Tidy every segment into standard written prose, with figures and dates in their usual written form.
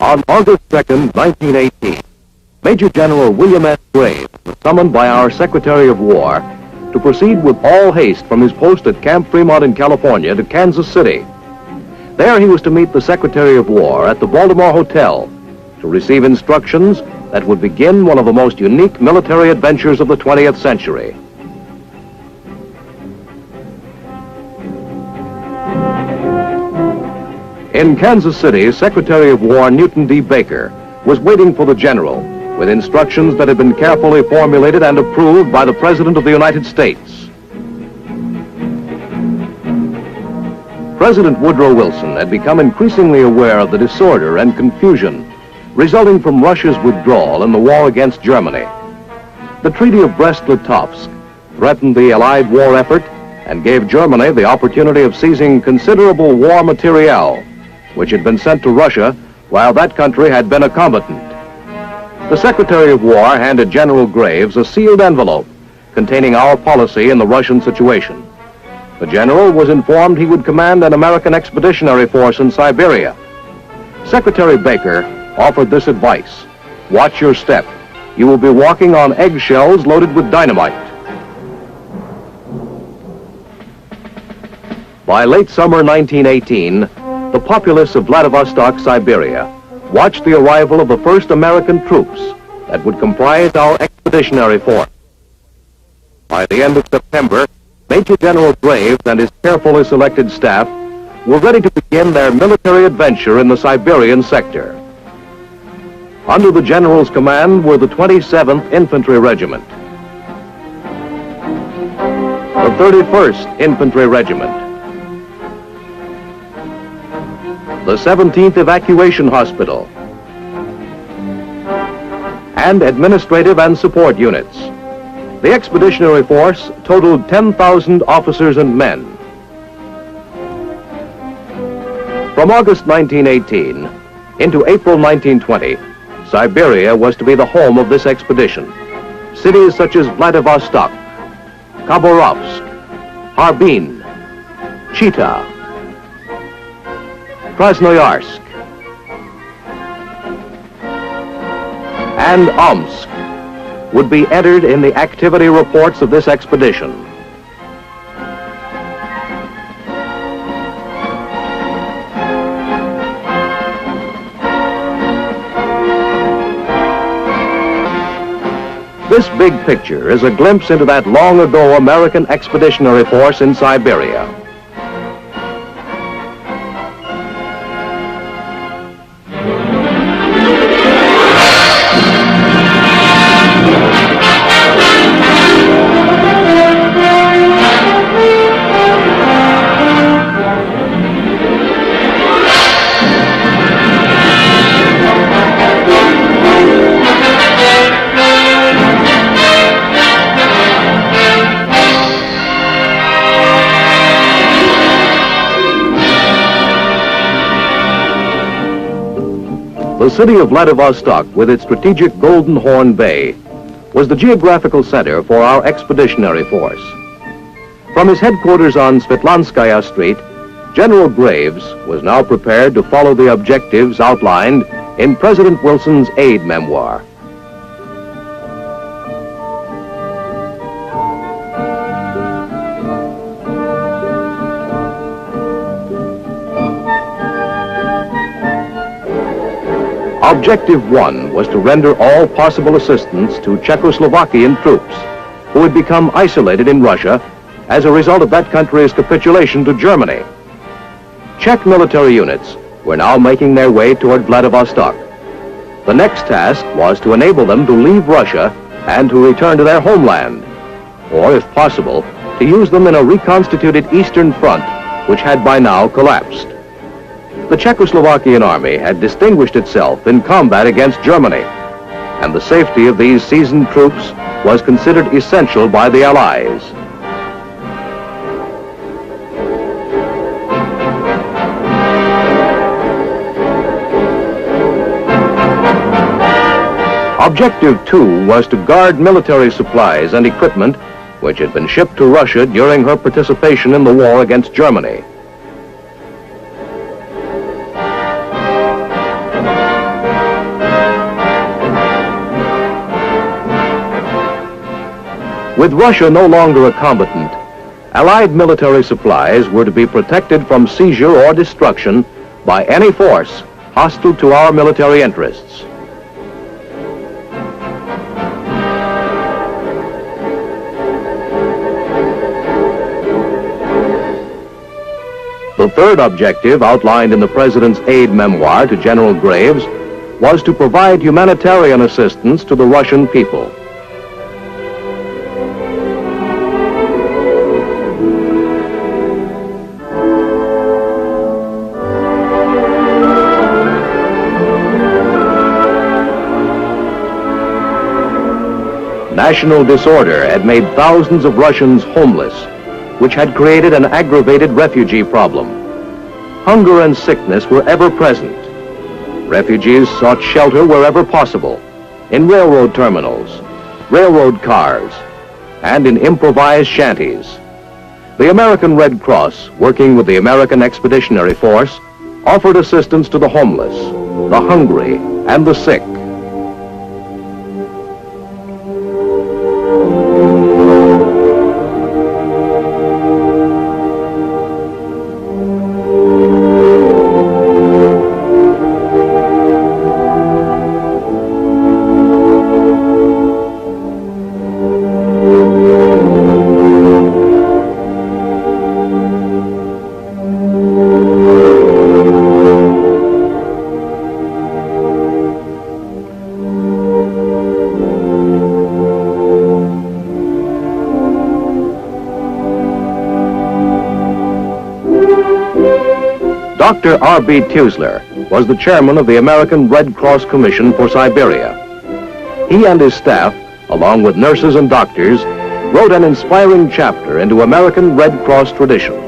On August 2nd, 1918, Major General William S. Graves was summoned by our Secretary of War to proceed with all haste from his post at Camp Fremont in California to Kansas City. There he was to meet the Secretary of War at the Baltimore Hotel to receive instructions that would begin one of the most unique military adventures of the 20th century. In Kansas City, Secretary of War Newton D. Baker was waiting for the general with instructions that had been carefully formulated and approved by the President of the United States. President Woodrow Wilson had become increasingly aware of the disorder and confusion resulting from Russia's withdrawal in the war against Germany. The Treaty of Brest-Litovsk threatened the Allied war effort and gave Germany the opportunity of seizing considerable war materiel, which had been sent to Russia while that country had been a combatant. The Secretary of War handed General Graves a sealed envelope containing our policy in the Russian situation. The general was informed he would command an American expeditionary force in Siberia. Secretary Baker offered this advice: watch your step. You will be walking on eggshells loaded with dynamite. By late summer 1918, the populace of Vladivostok, Siberia, watched the arrival of the first American troops that would comprise our expeditionary force. By the end of September, Major General Graves and his carefully selected staff were ready to begin their military adventure in the Siberian sector. Under the general's command were the 27th Infantry Regiment, the 31st Infantry Regiment, the 17th Evacuation Hospital, and administrative and support units. The expeditionary force totaled 10,000 officers and men. From August 1918 into April 1920, Siberia was to be the home of this expedition. Cities such as Vladivostok, Khabarovsk, Harbin, Chita, Krasnoyarsk, and Omsk would be entered in the activity reports of this expedition. This big picture is a glimpse into that long ago American expeditionary force in Siberia. The city of Vladivostok, with its strategic Golden Horn Bay, was the geographical center for our expeditionary force. From his headquarters on Svetlanskaya Street, General Graves was now prepared to follow the objectives outlined in President Wilson's aid memoir. Objective 1 was to render all possible assistance to Czechoslovakian troops who had become isolated in Russia as a result of that country's capitulation to Germany. Czech military units were now making their way toward Vladivostok. The next task was to enable them to leave Russia and to return to their homeland, or, if possible, to use them in a reconstituted Eastern Front which had by now collapsed. The Czechoslovakian army had distinguished itself in combat against Germany, and the safety of these seasoned troops was considered essential by the Allies. Objective 2 was to guard military supplies and equipment which had been shipped to Russia during her participation in the war against Germany. With Russia no longer a combatant, Allied military supplies were to be protected from seizure or destruction by any force hostile to our military interests. The third objective outlined in the President's aid memoir to General Graves was to provide humanitarian assistance to the Russian people. National disorder had made thousands of Russians homeless, which had created an aggravated refugee problem. Hunger and sickness were ever present. Refugees sought shelter wherever possible, in railroad terminals, railroad cars, and in improvised shanties. The American Red Cross, working with the American Expeditionary Force, offered assistance to the homeless, the hungry, and the sick. Dr. R.B. Tusler was the chairman of the American Red Cross Commission for Siberia. He and his staff, along with nurses and doctors, wrote an inspiring chapter into American Red Cross tradition.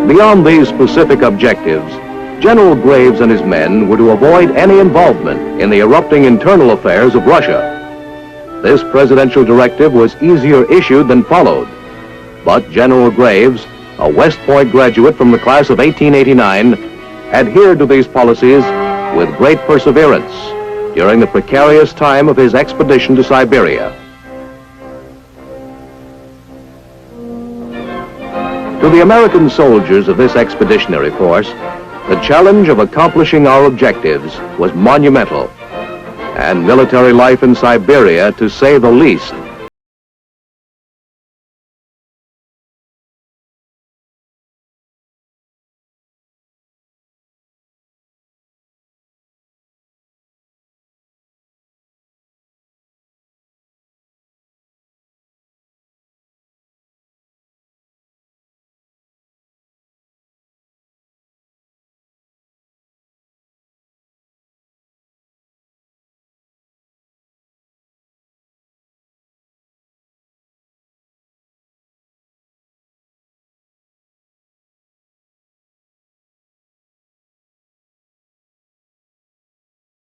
Beyond these specific objectives, General Graves and his men were to avoid any involvement in the erupting internal affairs of Russia. This presidential directive was easier issued than followed, but General Graves, a West Point graduate from the class of 1889, adhered to these policies with great perseverance during the precarious time of his expedition to Siberia. To the American soldiers of this expeditionary force, the challenge of accomplishing our objectives was monumental, and military life in Siberia, to say the least,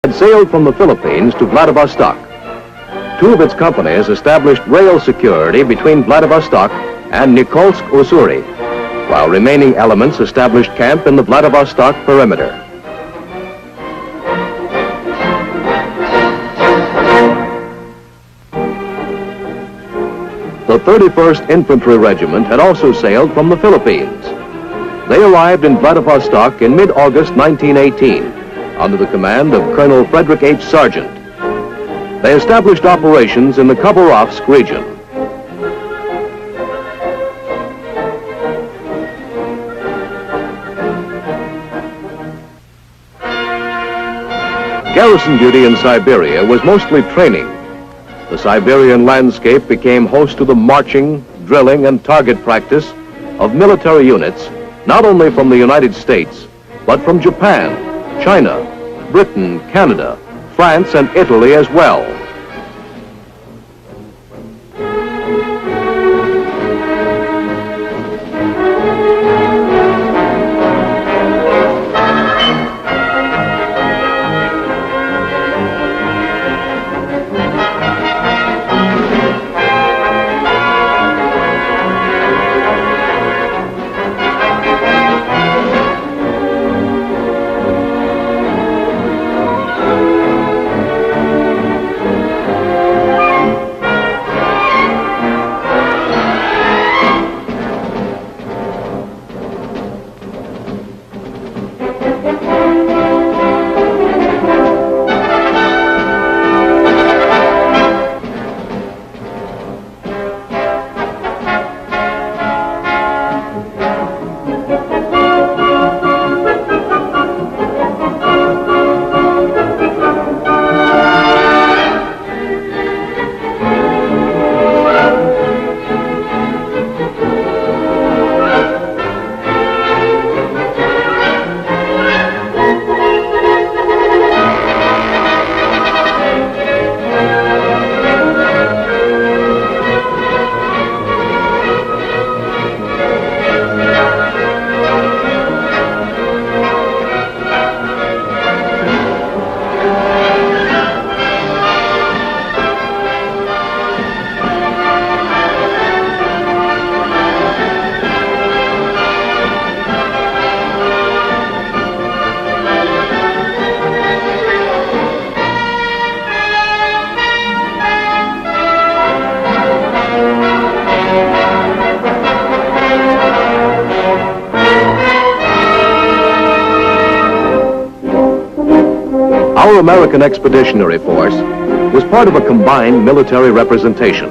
had sailed from the Philippines to Vladivostok. Two of its companies established rail security between Vladivostok and Nikolsk-Ussuri, while remaining elements established camp in the Vladivostok perimeter. The 31st Infantry Regiment had also sailed from the Philippines. They arrived in Vladivostok in mid-August 1918. Under the command of Colonel Frederick H. Sargent. They established operations in the Khabarovsk region. Garrison duty in Siberia was mostly training. The Siberian landscape became host to the marching, drilling, and target practice of military units, not only from the United States, but from Japan, China, Britain, Canada, France, and Italy as well. Our American Expeditionary Force was part of a combined military representation.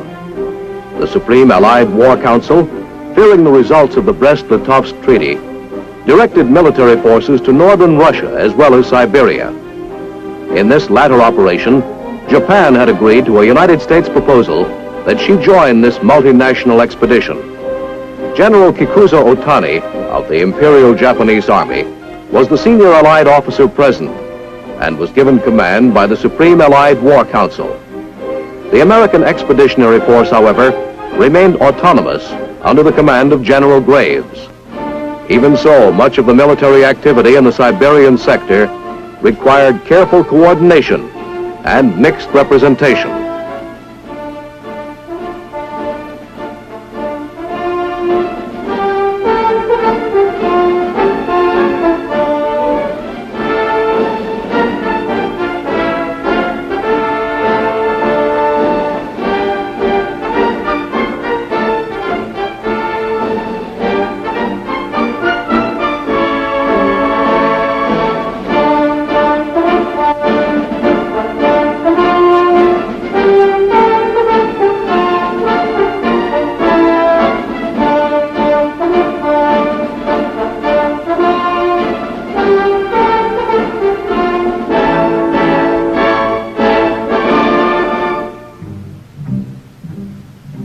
The Supreme Allied War Council, fearing the results of the Brest-Litovsk Treaty, directed military forces to northern Russia as well as Siberia. In this latter operation, Japan had agreed to a United States proposal that she join this multinational expedition. General Kikuzo Otani of the Imperial Japanese Army was the senior Allied officer present and was given command by the Supreme Allied War Council. The American Expeditionary Force, however, remained autonomous under the command of General Graves. Even so, much of the military activity in the Siberian sector required careful coordination and mixed representation.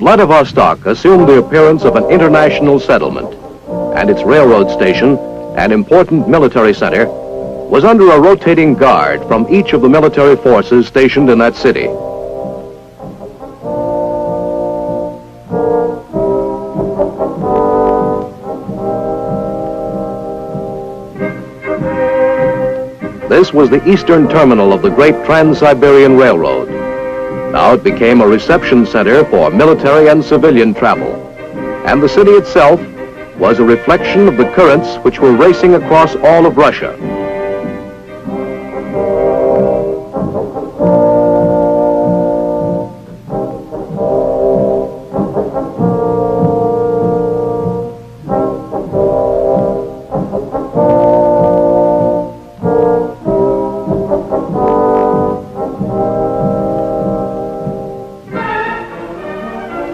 Vladivostok assumed the appearance of an international settlement, and its railroad station, an important military center, was under a rotating guard from each of the military forces stationed in that city. This was the eastern terminal of the great Trans-Siberian Railroad. Now it became a reception center for military and civilian travel, and the city itself was a reflection of the currents which were racing across all of Russia.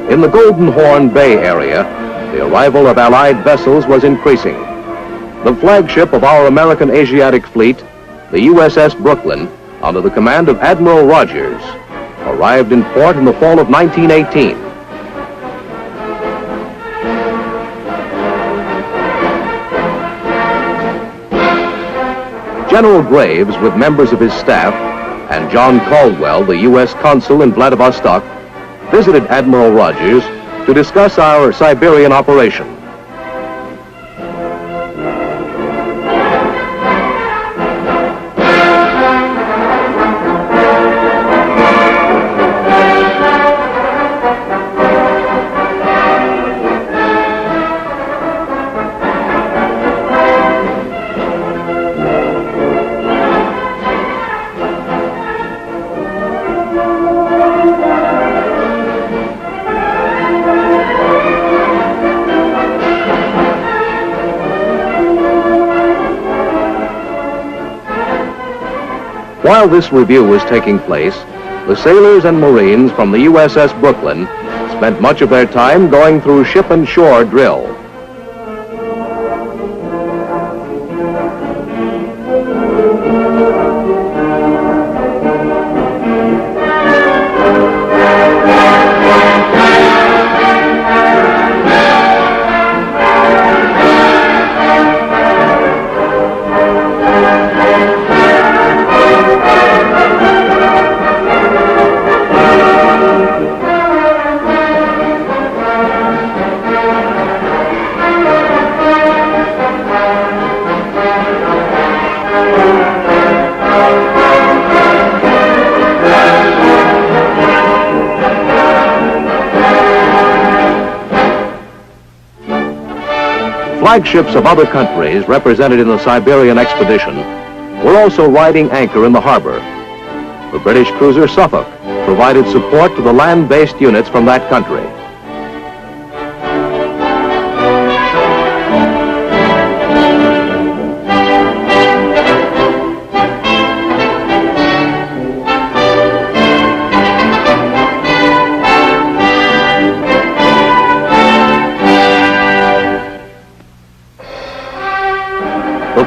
In the Golden Horn Bay area, the arrival of Allied vessels was increasing. The flagship of our American Asiatic Fleet, the USS Brooklyn, under the command of Admiral Rogers, arrived in port in the fall of 1918. General Graves, with members of his staff, and John Caldwell, the U.S. Consul in Vladivostok, visited Admiral Rogers to discuss our Siberian operation. While this review was taking place, the sailors and Marines from the USS Brooklyn spent much of their time going through ship and shore drill. Flagships of other countries represented in the Siberian expedition were also riding anchor in the harbor. The British cruiser Suffolk provided support to the land-based units from that country.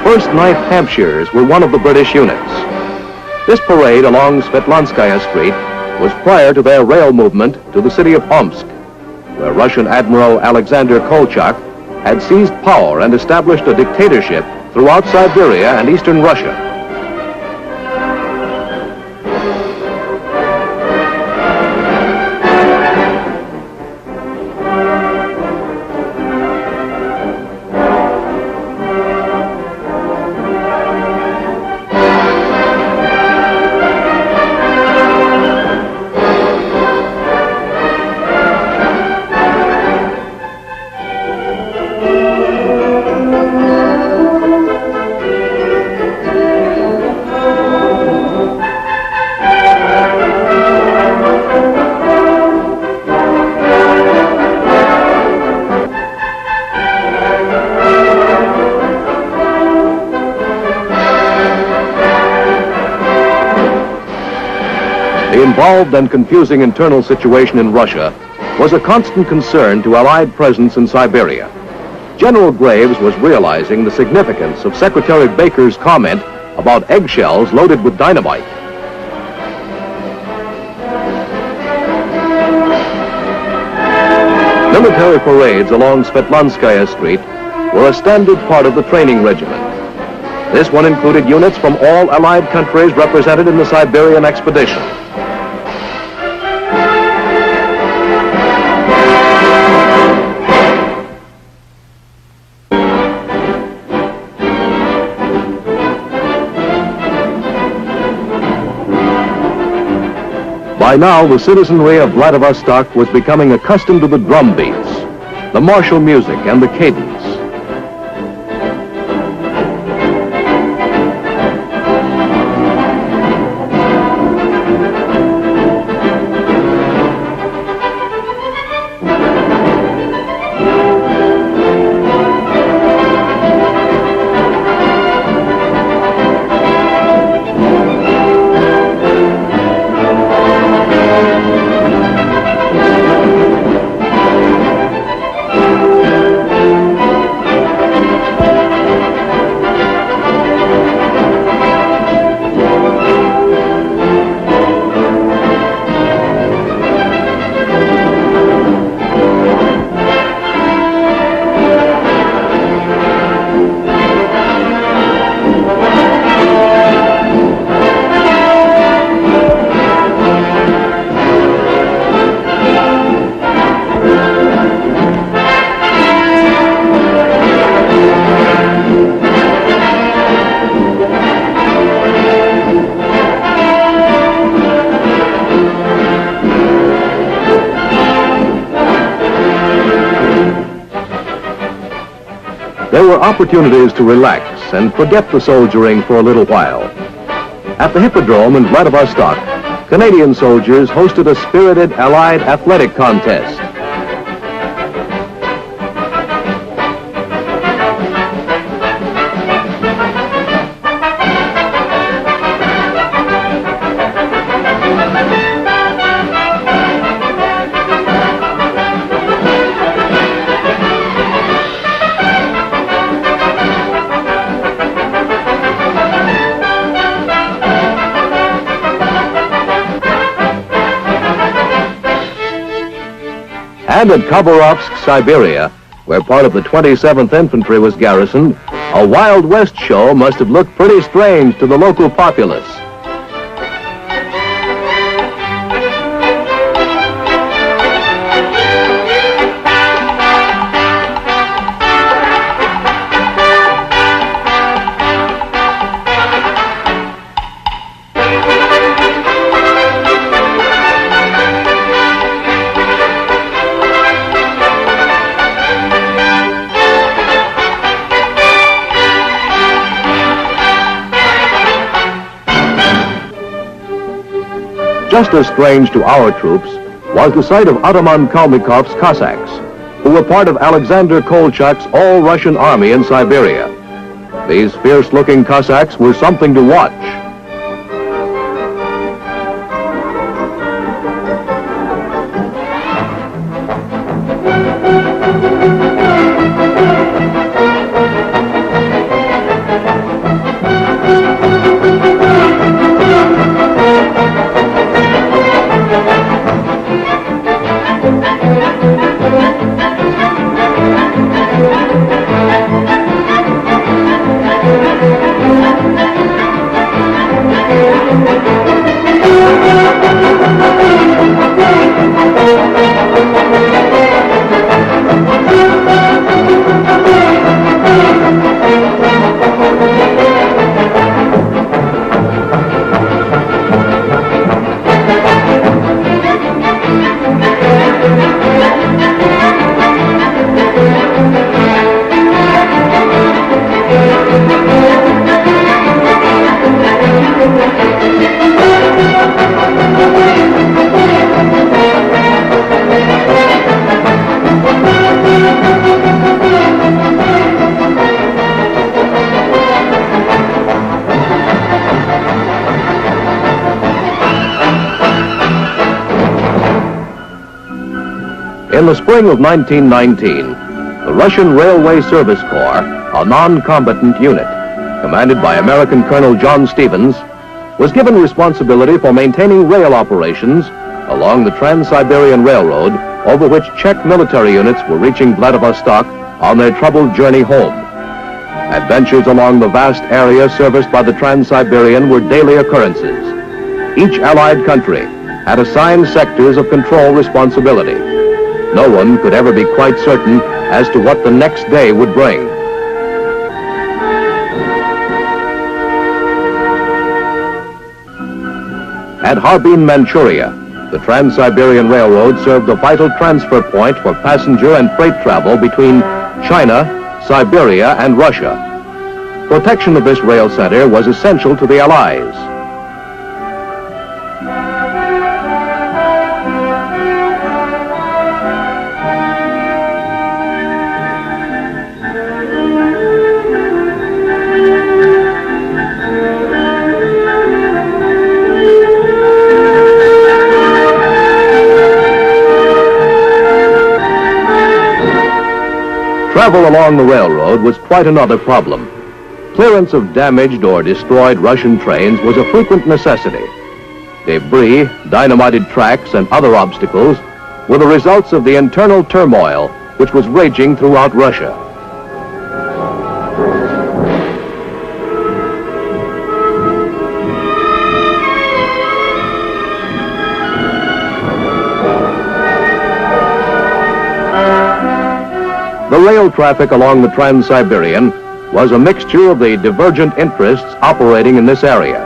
1st 9th Hampshires were one of the British units. This parade along Svetlanskaya Street was prior to their rail movement to the city of Omsk, where Russian Admiral Alexander Kolchak had seized power and established a dictatorship throughout Siberia and eastern Russia. The involved and confusing internal situation in Russia was a constant concern to Allied presence in Siberia. General Graves was realizing the significance of Secretary Baker's comment about eggshells loaded with dynamite. Military parades along Svetlanskaya Street were a standard part of the training regiment. This one included units from all Allied countries represented in the Siberian expedition. By now, the citizenry of Vladivostok was becoming accustomed to the drum beats, the martial music, and the cadence. There were opportunities to relax and forget the soldiering for a little while. At the Hippodrome in Vladivostok, Canadian soldiers hosted a spirited Allied athletic contest. And at Khabarovsk, Siberia, where part of the 27th Infantry was garrisoned, a Wild West show must have looked pretty strange to the local populace. Just as strange to our troops was the sight of Ataman Kalmykov's Cossacks, who were part of Alexander Kolchak's all-Russian army in Siberia. These fierce-looking Cossacks were something to watch. In the spring of 1919, the Russian Railway Service Corps, a non-combatant unit, commanded by American Colonel John Stevens, was given responsibility for maintaining rail operations along the Trans-Siberian Railroad, over which Czech military units were reaching Vladivostok on their troubled journey home. Adventures along the vast area serviced by the Trans-Siberian were daily occurrences. Each Allied country had assigned sectors of control responsibility. No one could ever be quite certain as to what the next day would bring. At Harbin, Manchuria, the Trans-Siberian Railroad served a vital transfer point for passenger and freight travel between China, Siberia, and Russia. Protection of this rail center was essential to the Allies. Travel along the railroad was quite another problem. Clearance of damaged or destroyed Russian trains was a frequent necessity. Debris, dynamited tracks, and other obstacles were the results of the internal turmoil which was raging throughout Russia. The rail traffic along the Trans-Siberian was a mixture of the divergent interests operating in this area.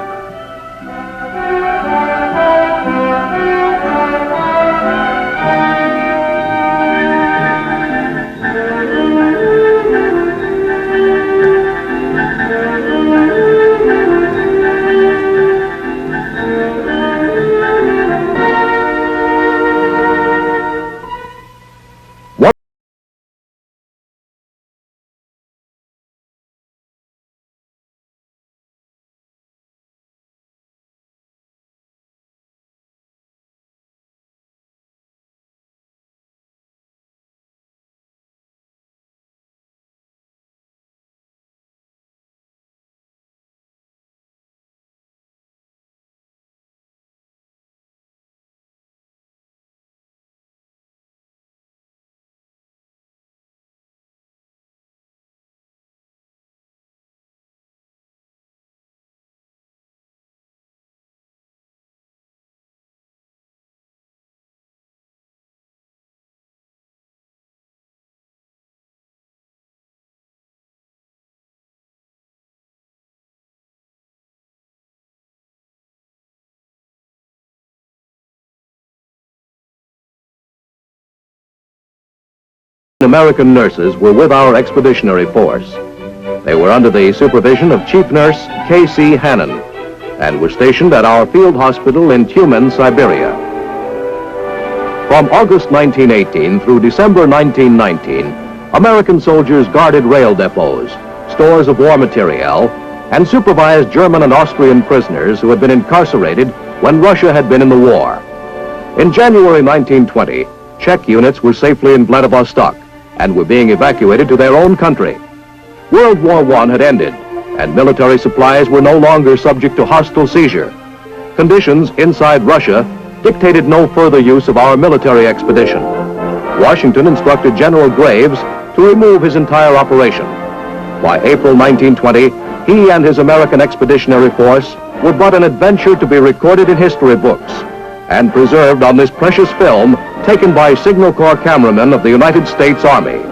American nurses were with our expeditionary force. They were under the supervision of Chief Nurse K.C. Hannon and were stationed at our field hospital in Tyumen, Siberia. From August 1918 through December 1919, American soldiers guarded rail depots, stores of war materiel, and supervised German and Austrian prisoners who had been incarcerated when Russia had been in the war. In January 1920, Czech units were safely in Vladivostok and were being evacuated to their own country. World War I had ended, and military supplies were no longer subject to hostile seizure. Conditions inside Russia dictated no further use of our military expedition. Washington instructed General Graves to remove his entire operation. By April 1920, he and his American expeditionary force were but an adventure to be recorded in history books and preserved on this precious film taken by Signal Corps cameramen of the United States Army.